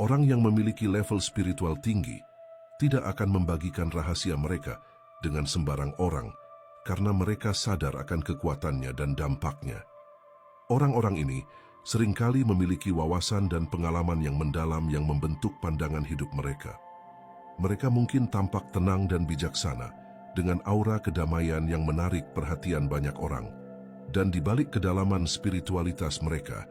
Orang yang memiliki level spiritual tinggi tidak akan membagikan rahasia mereka dengan sembarang orang karena mereka sadar akan kekuatannya dan dampaknya. Orang-orang ini seringkali memiliki wawasan dan pengalaman yang mendalam yang membentuk pandangan hidup mereka. Mereka mungkin tampak tenang dan bijaksana dengan aura kedamaian yang menarik perhatian banyak orang. Dan di balik kedalaman spiritualitas mereka,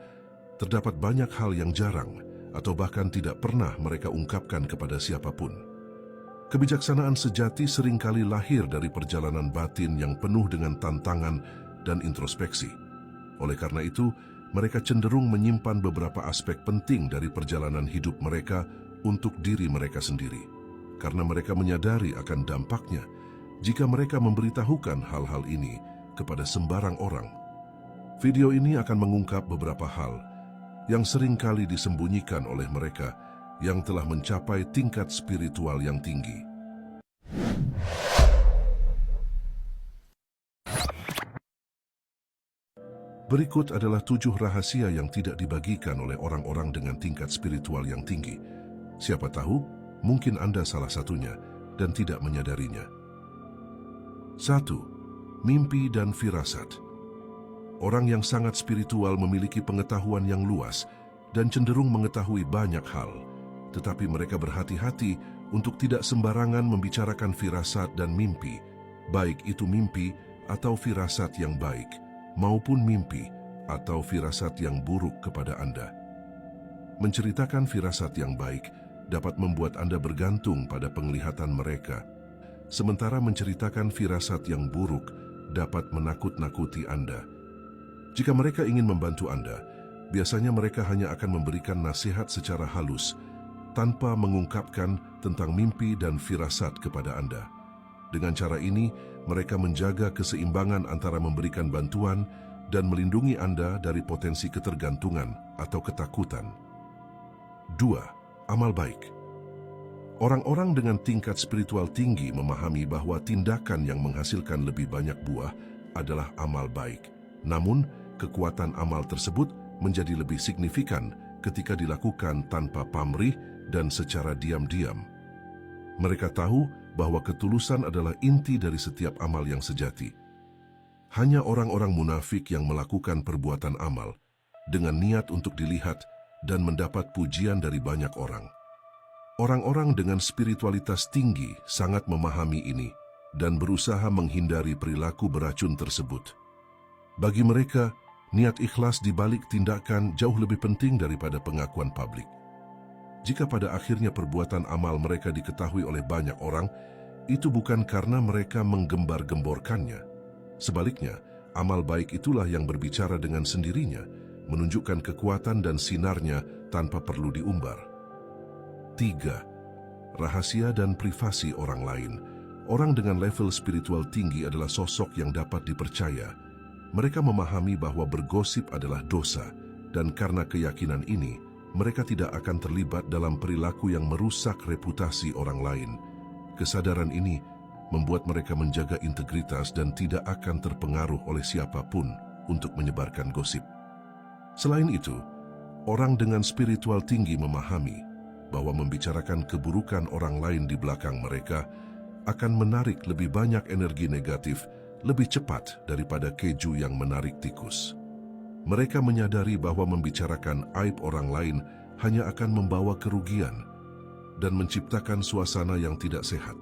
terdapat banyak hal yang jarang atau bahkan tidak pernah mereka ungkapkan kepada siapapun. Kebijaksanaan sejati seringkali lahir dari perjalanan batin yang penuh dengan tantangan dan introspeksi. Oleh karena itu, mereka cenderung menyimpan beberapa aspek penting dari perjalanan hidup mereka untuk diri mereka sendiri, karena mereka menyadari akan dampaknya jika mereka memberitahukan hal-hal ini kepada sembarang orang. Video ini akan mengungkap beberapa hal yang seringkali disembunyikan oleh mereka yang telah mencapai tingkat spiritual yang tinggi. Berikut adalah 7 rahasia yang tidak dibagikan oleh orang-orang dengan tingkat spiritual yang tinggi. Siapa tahu, mungkin Anda salah satunya dan tidak menyadarinya. 1. Mimpi dan firasat. Orang yang sangat spiritual memiliki pengetahuan yang luas dan cenderung mengetahui banyak hal, tetapi mereka berhati-hati untuk tidak sembarangan membicarakan firasat dan mimpi, baik itu mimpi atau firasat yang baik, maupun mimpi atau firasat yang buruk kepada Anda. Menceritakan firasat yang baik dapat membuat Anda bergantung pada penglihatan mereka, sementara menceritakan firasat yang buruk dapat menakut-nakuti Anda. Jika mereka ingin membantu Anda, biasanya mereka hanya akan memberikan nasihat secara halus, tanpa mengungkapkan tentang mimpi dan firasat kepada Anda. Dengan cara ini, mereka menjaga keseimbangan antara memberikan bantuan dan melindungi Anda dari potensi ketergantungan atau ketakutan. 2. Amal baik. Orang-orang dengan tingkat spiritual tinggi memahami bahwa tindakan yang menghasilkan lebih banyak buah adalah amal baik. Namun, kekuatan amal tersebut menjadi lebih signifikan ketika dilakukan tanpa pamrih dan secara diam-diam. Mereka tahu bahwa ketulusan adalah inti dari setiap amal yang sejati. Hanya orang-orang munafik yang melakukan perbuatan amal dengan niat untuk dilihat dan mendapat pujian dari banyak orang. Orang-orang dengan spiritualitas tinggi sangat memahami ini dan berusaha menghindari perilaku beracun tersebut. Bagi mereka, niat ikhlas di balik tindakan jauh lebih penting daripada pengakuan publik. Jika pada akhirnya perbuatan amal mereka diketahui oleh banyak orang, itu bukan karena mereka menggembar-gemborkannya. Sebaliknya, amal baik itulah yang berbicara dengan sendirinya, menunjukkan kekuatan dan sinarnya tanpa perlu diumbar. 3. Rahasia dan privasi orang lain. Orang dengan level spiritual tinggi adalah sosok yang dapat dipercaya. Mereka memahami bahwa bergosip adalah dosa, dan karena keyakinan ini, mereka tidak akan terlibat dalam perilaku yang merusak reputasi orang lain. Kesadaran ini membuat mereka menjaga integritas dan tidak akan terpengaruh oleh siapapun untuk menyebarkan gosip. Selain itu, orang dengan spiritual tinggi memahami bahwa membicarakan keburukan orang lain di belakang mereka akan menarik lebih banyak energi negatif lebih cepat daripada keju yang menarik tikus. Mereka menyadari bahwa membicarakan aib orang lain hanya akan membawa kerugian dan menciptakan suasana yang tidak sehat.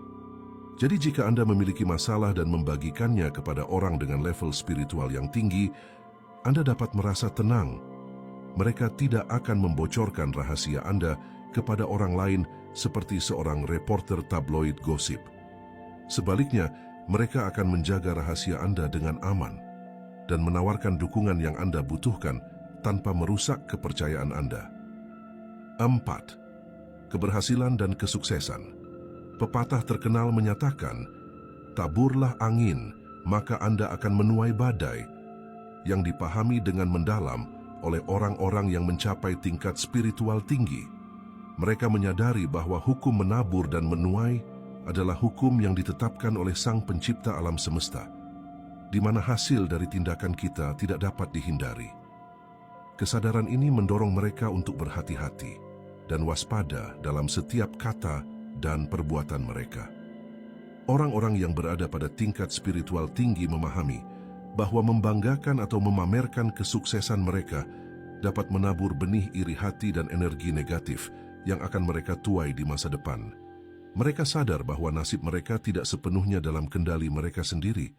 Jadi jika Anda memiliki masalah dan membagikannya kepada orang dengan level spiritual yang tinggi, Anda dapat merasa tenang. Mereka tidak akan membocorkan rahasia Anda kepada orang lain seperti seorang reporter tabloid gosip. Sebaliknya, mereka akan menjaga rahasia Anda dengan aman dan menawarkan dukungan yang Anda butuhkan tanpa merusak kepercayaan Anda. 4. Keberhasilan dan kesuksesan. Pepatah terkenal menyatakan, taburlah angin, maka Anda akan menuai badai, yang dipahami dengan mendalam oleh orang-orang yang mencapai tingkat spiritual tinggi. Mereka menyadari bahwa hukum menabur dan menuai adalah hukum yang ditetapkan oleh Sang Pencipta alam semesta, di mana hasil dari tindakan kita tidak dapat dihindari. Kesadaran ini mendorong mereka untuk berhati-hati dan waspada dalam setiap kata dan perbuatan mereka. Orang-orang yang berada pada tingkat spiritual tinggi memahami bahwa membanggakan atau memamerkan kesuksesan mereka dapat menabur benih iri hati dan energi negatif yang akan mereka tuai di masa depan. Mereka sadar bahwa nasib mereka tidak sepenuhnya dalam kendali mereka sendiri,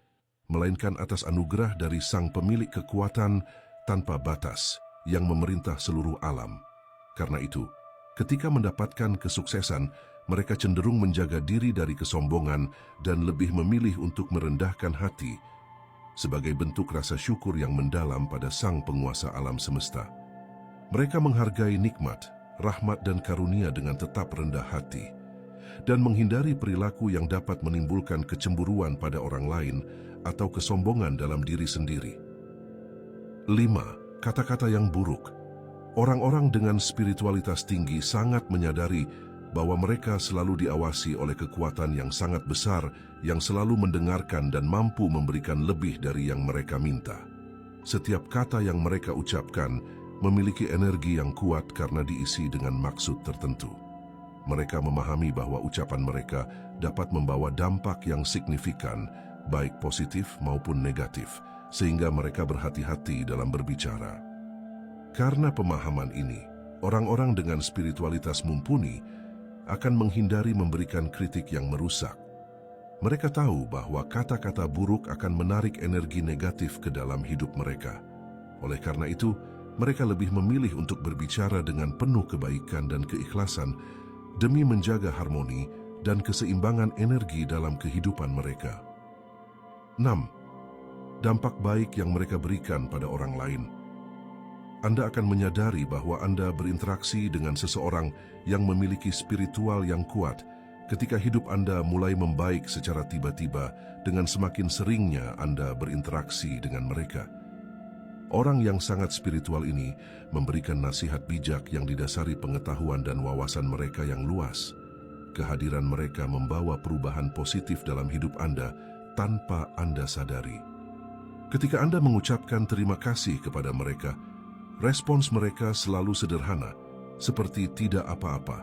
melainkan atas anugerah dari Sang Pemilik kekuatan tanpa batas yang memerintah seluruh alam. Karena itu, ketika mendapatkan kesuksesan, mereka cenderung menjaga diri dari kesombongan dan lebih memilih untuk merendahkan hati sebagai bentuk rasa syukur yang mendalam pada Sang Penguasa alam semesta. Mereka menghargai nikmat, rahmat dan karunia dengan tetap rendah hati dan menghindari perilaku yang dapat menimbulkan kecemburuan pada orang lain atau kesombongan dalam diri sendiri. 5. Kata-kata yang buruk. Orang-orang dengan spiritualitas tinggi sangat menyadari bahwa mereka selalu diawasi oleh kekuatan yang sangat besar yang selalu mendengarkan dan mampu memberikan lebih dari yang mereka minta. Setiap kata yang mereka ucapkan memiliki energi yang kuat karena diisi dengan maksud tertentu. Mereka memahami bahwa ucapan mereka dapat membawa dampak yang signifikan, baik positif maupun negatif, sehingga mereka berhati-hati dalam berbicara. Karena pemahaman ini, orang-orang dengan spiritualitas mumpuni akan menghindari memberikan kritik yang merusak. Mereka tahu bahwa kata-kata buruk akan menarik energi negatif ke dalam hidup mereka. Oleh karena itu, mereka lebih memilih untuk berbicara dengan penuh kebaikan dan keikhlasan demi menjaga harmoni dan keseimbangan energi dalam kehidupan mereka. 6. Dampak baik yang mereka berikan pada orang lain. Anda akan menyadari bahwa Anda berinteraksi dengan seseorang yang memiliki spiritual yang kuat ketika hidup Anda mulai membaik secara tiba-tiba dengan semakin seringnya Anda berinteraksi dengan mereka. Orang yang sangat spiritual ini memberikan nasihat bijak yang didasari pengetahuan dan wawasan mereka yang luas. Kehadiran mereka membawa perubahan positif dalam hidup Anda tanpa Anda sadari. Ketika Anda mengucapkan terima kasih kepada mereka, respons mereka selalu sederhana, seperti tidak apa-apa.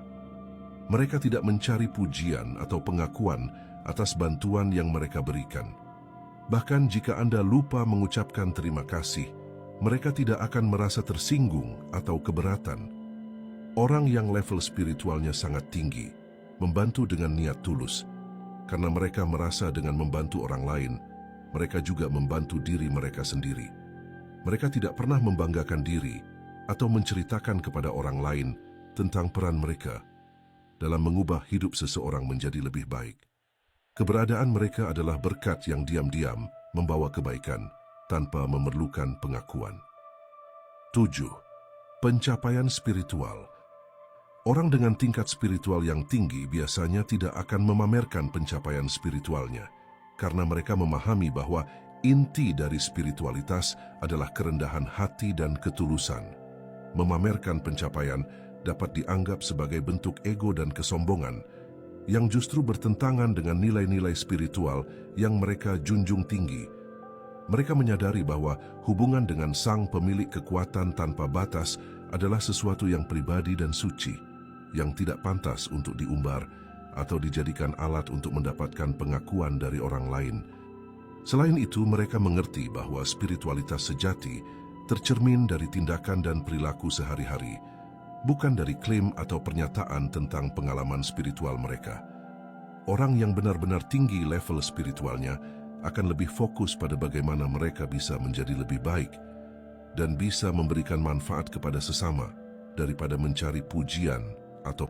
Mereka tidak mencari pujian atau pengakuan atas bantuan yang mereka berikan. Bahkan jika Anda lupa mengucapkan terima kasih, mereka tidak akan merasa tersinggung atau keberatan. Orang yang level spiritualnya sangat tinggi, membantu dengan niat tulus, karena mereka merasa dengan membantu orang lain, mereka juga membantu diri mereka sendiri. Mereka tidak pernah membanggakan diri atau menceritakan kepada orang lain tentang peran mereka dalam mengubah hidup seseorang menjadi lebih baik. Keberadaan mereka adalah berkat yang diam-diam membawa kebaikan tanpa memerlukan pengakuan. 7. Pencapaian spiritual. Orang dengan tingkat spiritual yang tinggi biasanya tidak akan memamerkan pencapaian spiritualnya karena mereka memahami bahwa inti dari spiritualitas adalah kerendahan hati dan ketulusan. Memamerkan pencapaian dapat dianggap sebagai bentuk ego dan kesombongan yang justru bertentangan dengan nilai-nilai spiritual yang mereka junjung tinggi. Mereka menyadari bahwa hubungan dengan Sang Pemilik kekuatan tanpa batas adalah sesuatu yang pribadi dan suci, yang tidak pantas untuk diumbar atau dijadikan alat untuk mendapatkan pengakuan dari orang lain. Selain itu, mereka mengerti bahwa spiritualitas sejati tercermin dari tindakan dan perilaku sehari-hari, bukan dari klaim atau pernyataan tentang pengalaman spiritual mereka. Orang yang benar-benar tinggi level spiritualnya akan lebih fokus pada bagaimana mereka bisa menjadi lebih baik dan bisa memberikan manfaat kepada sesama daripada mencari pujian atau